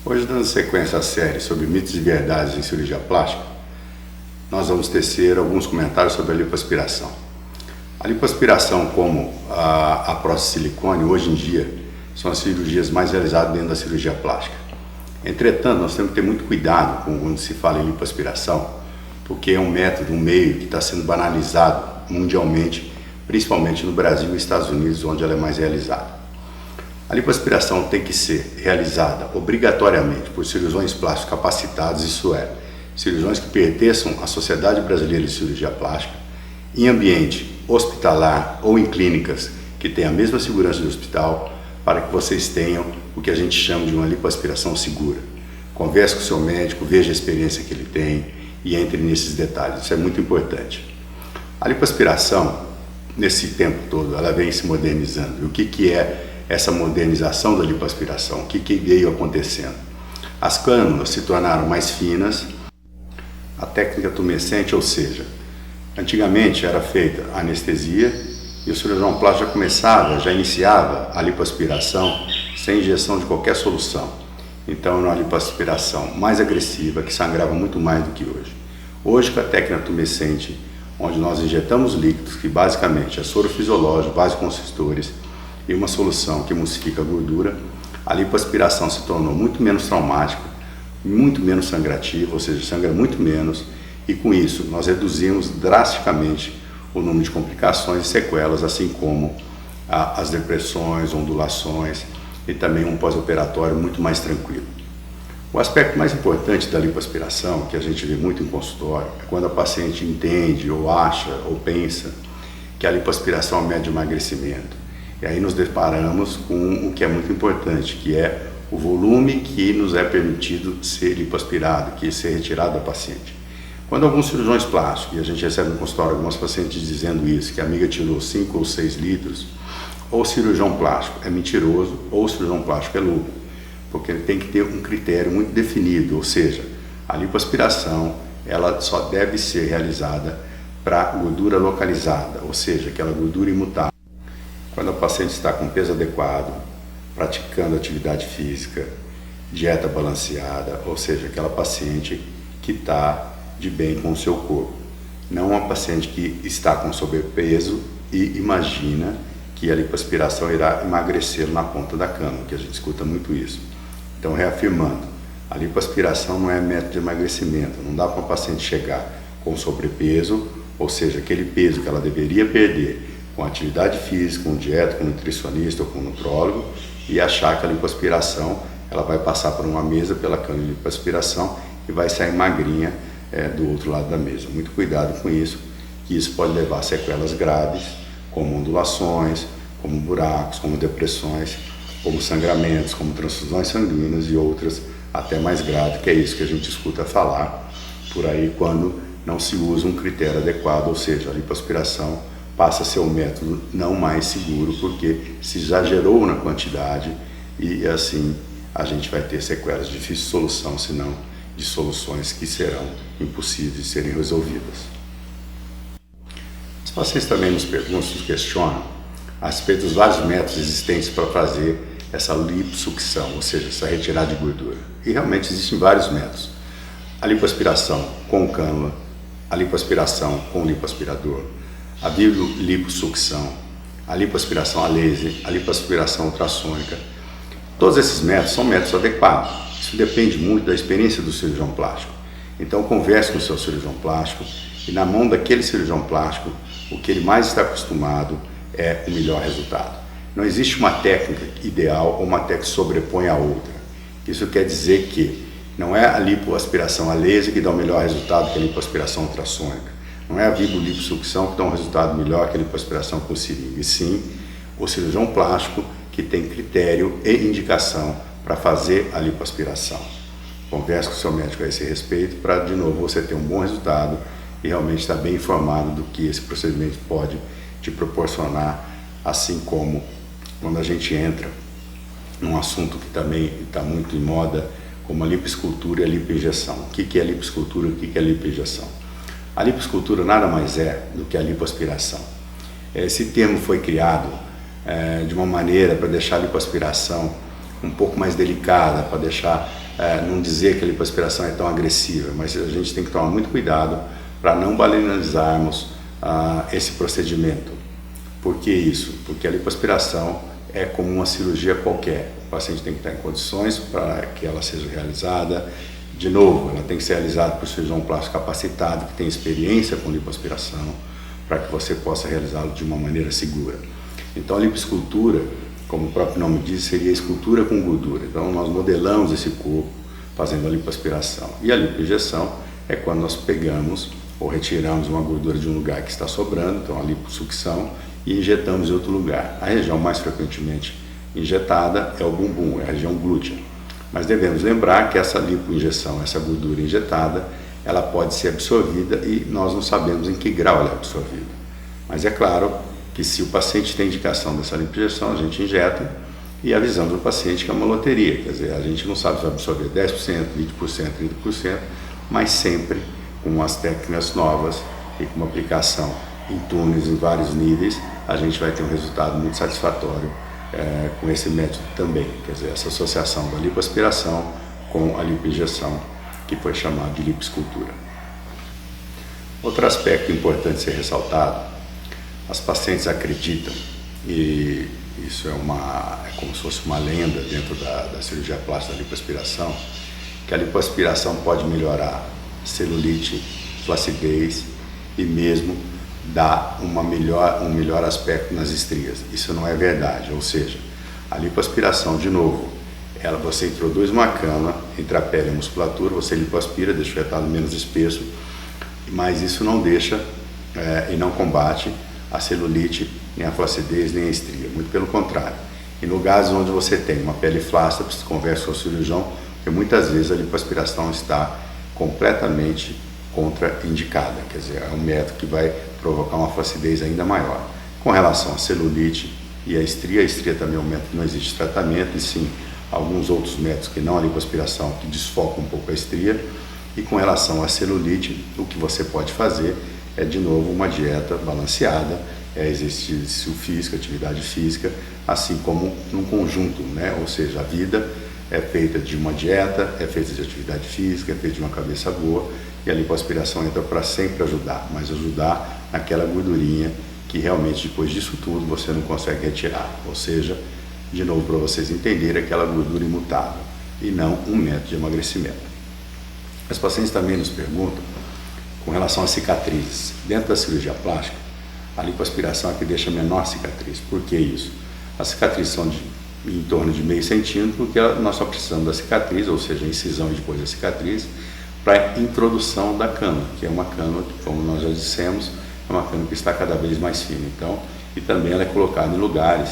Hoje, dando sequência à série sobre mitos e verdades em cirurgia plástica, nós vamos tecer alguns comentários sobre a lipoaspiração. A lipoaspiração, como a prótese de silicone, hoje em dia, são as cirurgias mais realizadas dentro da cirurgia plástica. Entretanto, nós temos que ter muito cuidado quando se fala em lipoaspiração, porque é um método, um meio que está sendo banalizado mundialmente, principalmente no Brasil e Estados Unidos, onde ela é mais realizada. A lipoaspiração tem que ser realizada obrigatoriamente por cirurgiões plásticos capacitados, isso é, cirurgiões que pertençam à Sociedade Brasileira de Cirurgia Plástica, em ambiente hospitalar ou em clínicas que tenham a mesma segurança do hospital, para que vocês tenham o que a gente chama de uma lipoaspiração segura. Converse com o seu médico, veja a experiência que ele tem e entre nesses detalhes, isso é muito importante. A lipoaspiração, nesse tempo todo, ela vem se modernizando. E o que é essa modernização da lipoaspiração? O que veio acontecendo? As cânulas se tornaram mais finas, a técnica tumescente, ou seja, antigamente era feita a anestesia e o cirurgião plástico já iniciava a lipoaspiração sem injeção de qualquer solução. Então era uma lipoaspiração mais agressiva, que sangrava muito mais do que hoje. Hoje, com a técnica tumescente, onde nós injetamos líquidos, que basicamente é soro fisiológico, vasoconsistores, e uma solução que emulsifica a gordura, a lipoaspiração se tornou muito menos traumática, muito menos sangrativa, ou seja, sangra muito menos, e com isso nós reduzimos drasticamente o número de complicações e sequelas, assim como as depressões, ondulações e também um pós-operatório muito mais tranquilo. O aspecto mais importante da lipoaspiração, que a gente vê muito em consultório, é quando a paciente entende ou acha ou pensa que a lipoaspiração é um método de emagrecimento. E aí nos deparamos com o que é muito importante, que é o volume que nos é permitido ser lipoaspirado, que é ser retirado da paciente. Quando alguns cirurgiões plásticos, e a gente recebe no consultório algumas pacientes dizendo isso, que a amiga tirou 5 ou 6 litros, ou o cirurgião plástico é mentiroso, ou o cirurgião plástico é louco, porque ele tem que ter um critério muito definido, ou seja, a lipoaspiração ela só deve ser realizada para gordura localizada, ou seja, aquela gordura imutável. Quando a paciente está com peso adequado, praticando atividade física, dieta balanceada, ou seja, aquela paciente que está de bem com o seu corpo. Não uma paciente que está com sobrepeso e imagina que a lipoaspiração irá emagrecer na ponta da cama, que a gente escuta muito isso. Então, reafirmando, a lipoaspiração não é método de emagrecimento, não dá para uma paciente chegar com sobrepeso, ou seja, aquele peso que ela deveria perder, com atividade física, com dieta, com nutricionista ou com nutrólogo e achar que a lipoaspiração ela vai passar por uma mesa pela câmara de lipoaspiração e vai sair magrinha do outro lado da mesa. Muito cuidado com isso, que isso pode levar a sequelas graves, como ondulações, como buracos, como depressões, como sangramentos, como transfusões sanguíneas e outras até mais graves, que é isso que a gente escuta falar por aí quando não se usa um critério adequado, ou seja, a lipoaspiração passa a ser um método não mais seguro, porque se exagerou na quantidade e assim a gente vai ter sequelas de difícil solução, se não de soluções que serão impossíveis de serem resolvidas. Os pacientes também nos perguntam, nos questionam a respeito dos vários métodos existentes para fazer essa liposucção, ou seja, essa retirada de gordura. E realmente existem vários métodos. A lipoaspiração com cânula, a lipoaspiração com lipoaspirador, a bioliposucção, a lipoaspiração a laser, a lipoaspiração ultrassônica. Todos esses métodos são métodos adequados. Isso depende muito da experiência do cirurgião plástico. Então converse com o seu cirurgião plástico e na mão daquele cirurgião plástico, o que ele mais está acostumado é o melhor resultado. Não existe uma técnica ideal ou uma técnica que sobrepõe a outra. Isso quer dizer que não é a lipoaspiração a laser que dá o melhor resultado que a lipoaspiração ultrassônica. Não é a bioliposucção que dá um resultado melhor que a lipoaspiração com seringa, e sim o cirurgião plástico que tem critério e indicação para fazer a lipoaspiração. Converse com o seu médico a esse respeito para, de novo, você ter um bom resultado e realmente estar bem informado do que esse procedimento pode te proporcionar, assim como quando a gente entra num assunto que também está muito em moda, como a lipoescultura e a lipoinjeção. O que é lipoescultura e o que é lipoinjeção? A lipoescultura nada mais é do que a lipoaspiração. Esse termo foi criado de uma maneira para deixar a lipoaspiração um pouco mais delicada, para deixar não dizer que a lipoaspiração é tão agressiva, mas a gente tem que tomar muito cuidado para não banalizarmos esse procedimento. Por que isso? Porque a lipoaspiração é como uma cirurgia qualquer. O paciente tem que estar em condições para que ela seja realizada. De novo, ela tem que ser realizada por cirurgião plástico capacitado, que tem experiência com lipoaspiração, para que você possa realizá-lo de uma maneira segura. Então, a lipoescultura, como o próprio nome diz, seria escultura com gordura. Então, nós modelamos esse corpo fazendo a lipoaspiração. E a lipoinjeção é quando nós pegamos ou retiramos uma gordura de um lugar que está sobrando, então a liposucção, e injetamos em outro lugar. A região mais frequentemente injetada é o bumbum, é a região glútea. Mas devemos lembrar que essa lipoinjeção, essa gordura injetada, ela pode ser absorvida e nós não sabemos em que grau ela é absorvida. Mas é claro que se o paciente tem indicação dessa lipoinjeção, a gente injeta e avisamos o paciente que é uma loteria, quer dizer, a gente não sabe se vai absorver 10%, 20%, 30%, mas sempre com as técnicas novas e com uma aplicação em túneis em vários níveis, a gente vai ter um resultado muito satisfatório com esse método também, quer dizer, essa associação da lipoaspiração com a lipoinjeção, que foi chamado de lipoescultura. Outro aspecto importante ser ressaltado, as pacientes acreditam, e isso é como se fosse uma lenda dentro da cirurgia plástica da lipoaspiração, que a lipoaspiração pode melhorar celulite, flacidez e mesmo dá um melhor aspecto nas estrias. Isso não é verdade, ou seja, a lipoaspiração, de novo, você introduz uma cama entre a pele e a musculatura, você lipoaspira, deixa o retalho menos espesso, mas isso não deixa e não combate a celulite, nem a flacidez, nem a estria, muito pelo contrário. Em lugares onde você tem uma pele flácida, você conversa com o cirurgião, porque muitas vezes a lipoaspiração está completamente contraindicada, quer dizer, é um método que vai provocar uma flacidez ainda maior. Com relação à celulite e à estria também é um método que não existe tratamento, e sim alguns outros métodos que não a lipoaspiração, que desfocam um pouco a estria. E com relação à celulite, o que você pode fazer é, de novo, uma dieta balanceada, exercício físico, atividade física, assim como num conjunto, né? Ou seja, a vida é feita de uma dieta, é feita de atividade física, é feita de uma cabeça boa, e a lipoaspiração entra para sempre ajudar, mas ajudar naquela gordurinha que realmente depois disso tudo você não consegue retirar. Ou seja, de novo para vocês entenderem, aquela gordura imutável e não um método de emagrecimento. As pacientes também nos perguntam com relação às cicatrizes. Dentro da cirurgia plástica, a lipoaspiração é que deixa a menor cicatriz. Por que isso? As cicatrizes são em torno de meio centímetro, porque nós só precisamos da cicatriz, ou seja, a incisão e depois da cicatriz, para a introdução da cânula, que é uma cânula que, como nós já dissemos, é uma cânula que está cada vez mais fina. Então, e também ela é colocada em lugares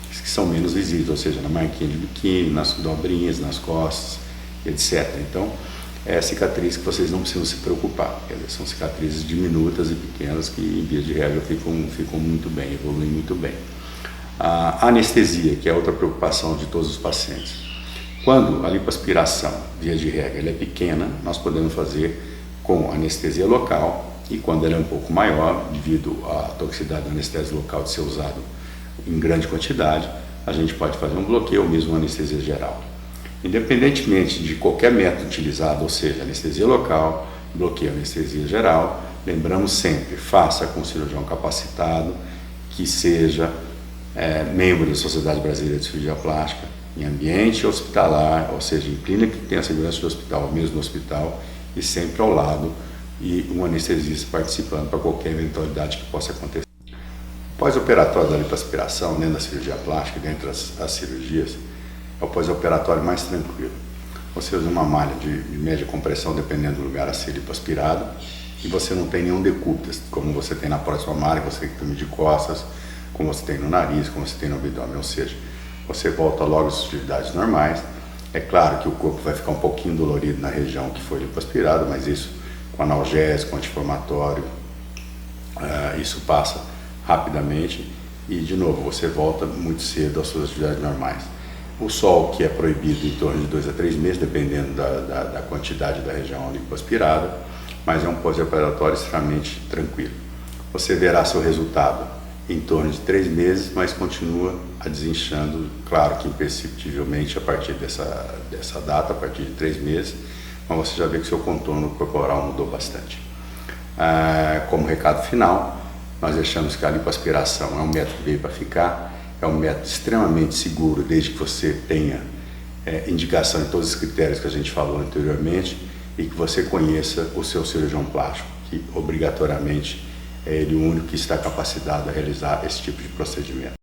que são menos visíveis, ou seja, na marquinha de biquíni, nas dobrinhas, nas costas, etc. Então, é cicatriz que vocês não precisam se preocupar, quer dizer, são cicatrizes diminutas e pequenas que, em via de regra, ficam muito bem, evoluem muito bem. A anestesia, que é outra preocupação de todos os pacientes. Quando a lipoaspiração, via de regra, ela é pequena, nós podemos fazer com anestesia local, e quando ela é um pouco maior, devido à toxicidade do anestésico local de ser usado em grande quantidade, a gente pode fazer um bloqueio ou mesmo uma anestesia geral. Independentemente de qualquer método utilizado, ou seja, anestesia local, bloqueio, anestesia geral, lembramos sempre, faça com um cirurgião capacitado, que seja membro da Sociedade Brasileira de Cirurgia Plástica, em ambiente hospitalar, ou seja, em clínica que tenha segurança do hospital, mesmo no hospital, e sempre ao lado, e um anestesista participando para qualquer eventualidade que possa acontecer. Pós-operatório da lipoaspiração, dentro da cirurgia plástica, dentro das cirurgias, é o pós-operatório mais tranquilo. Você usa uma malha de média compressão, dependendo do lugar a ser lipoaspirado, e você não tem nenhum decúbito, como você tem na próxima malha, você tem que medir costas, como você tem no nariz, como você tem no abdômen, ou seja, você volta logo às atividades normais. É claro que o corpo vai ficar um pouquinho dolorido na região que foi lipoaspirada, mas isso com analgésico, anti-inflamatório, isso passa rapidamente e, de novo, você volta muito cedo às suas atividades normais. O sol, que é proibido em torno de 2 a 3 meses, dependendo da quantidade da região lipoaspirada, mas é um pós-operatório extremamente tranquilo. Você verá seu resultado em torno de 3 meses, mas continua a desinchando, claro que imperceptivelmente a partir dessa data, a partir de 3 meses, mas você já vê que seu contorno corporal mudou bastante. Como recado final, nós achamos que a lipoaspiração é um método que veio para ficar, é um método extremamente seguro, desde que você tenha indicação em todos os critérios que a gente falou anteriormente e que você conheça o seu cirurgião plástico, que obrigatoriamente é ele o único que está capacitado a realizar esse tipo de procedimento.